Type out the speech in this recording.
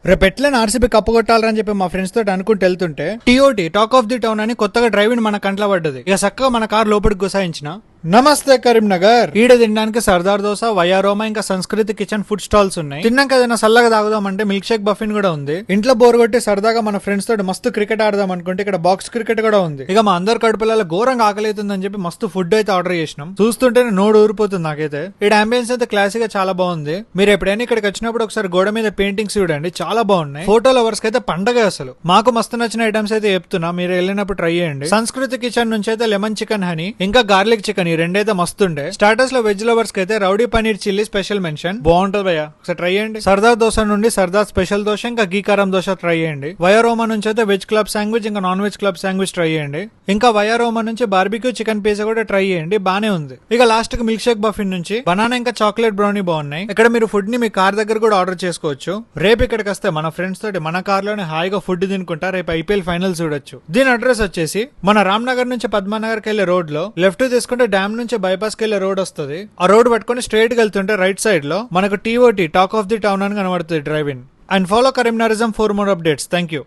రేపు ఎట్లైనా RCB cup కొట్టాలని చెప్పి మా ఫ్రెండ్స్ తోటి అనుకుంటూ వెళ్తుంటే TOT talk of the town అని కొత్తగా డ్రైవింగ్ మన కంట్లో పడ్డది. ఇక చక్కగా మన కార్ లోపలికి గుసాయించిన నమస్తే కరీంనగర్ ఈడ తినడానికి సర్దార్ దోశ, వయారోమా ఇంకా సంస్కృతి కిచెన్ ఫుడ్ స్టాల్స్ ఉన్నాయి. తిన్నాక ఏదైనా సల్లగా తాగుదాం అంటే మిల్క్ షేక్ బఫిన్ కూడా ఉంది. ఇంట్లో బోర్ కొట్టి సరదాగా మన ఫ్రెండ్స్ తోటి మస్తు క్రికెట్ ఆడదాం అనుకుంటే ఇక్కడ బాక్స్ క్రికెట్ కూడా ఉంది. ఇక మా అందరు కడుపులలో ఘోరంగా ఆకలి అవుతుందని చెప్పి మస్తు ఫుడ్ అయితే ఆర్డర్ చేసినాం. చూస్తుంటేనే నోడు ఊరిపోతుంది నాకైతే. ఇక్కడ అంబియన్స్ అయితే క్లాసిక్ గా చాలా బాగుంది. మీరు ఎప్పుడైనా ఇక్కడికి వచ్చినప్పుడు ఒకసారి గోడ మీద పెయింటింగ్స్ చూడండి, చాలా బాగున్నాయి. ఫోటో లవర్స్ అయితే పండగ అసలు. మాకు మస్తు నచ్చిన ఐటమ్స్ అయితే చెప్తున్నా, మీరు వెళ్ళినప్పుడు ట్రై చేయండి. సంస్కృతి కిచెన్ నుంచి అయితే లెమన్ చికెన్ హనీ ఇంకా గార్లిక్ చికెన్ ఈ రెండైతే మస్తు. స్టార్టర్స్ లో వెజ్ లవర్స్ కి అయితే rowdy paneer chilli special mention బాగుంటది భయ్యా, ఒకసారి ట్రై చేయండి. సర్దార్ దోశ నుండి సర్దార్ స్పెషల్ దోశ ఇంకా గీకారం దోశ ట్రై చేయండి. వయారోమా నుంచి అయితే వెజ్ క్లబ్ శాండ్విచ్ ఇంకా non veg club sandwich try చేయండి. ఇంకా వయారోమా నుంచి బార్బిక్యూ చికెన్ పిజ్జా కూడా ట్రై చేయండి, బానే ఉంది. ఇక లాస్ట్ కి మిల్క్ షేక్ బఫిన్ నుంచి బనానా ఇంకా చాక్లెట్ బ్రౌనీ బాగున్నాయి. ఇక్కడ మీరు ఫుడ్ ని మీ కార్ దగ్గర కూడా ఆర్డర్ చేసుకోవచ్చు. రేపు ఇక్కడికి వస్తే మన ఫ్రెండ్స్ తోటి మన కార్ లోనే హాయిగా ఫుడ్ తినుకుంటా రేపు ఐపీఎల్ ఫైనల్ చూడొచ్చు. దీని అడ్రస్ వచ్చేసి మన రామ్నగర్ నుంచి పద్మానగర్ కి వెళ్లే రోడ్ లో లెఫ్ట్ తీసుకుంటే డ్యామ్ నుంచి బైపాస్ కి వెళ్లే రోడ్ వస్తుంది. ఆ రోడ్ పట్టుకుని స్ట్రైట్ గా వెళ్తుంటే రైట్ సైడ్ లో మనకు TOT talk of the town అని కనబడుతుంది డ్రైవ్ ఇన్. అండ్ ఫాలో కరీంనగరిజం for more updates. Thank you.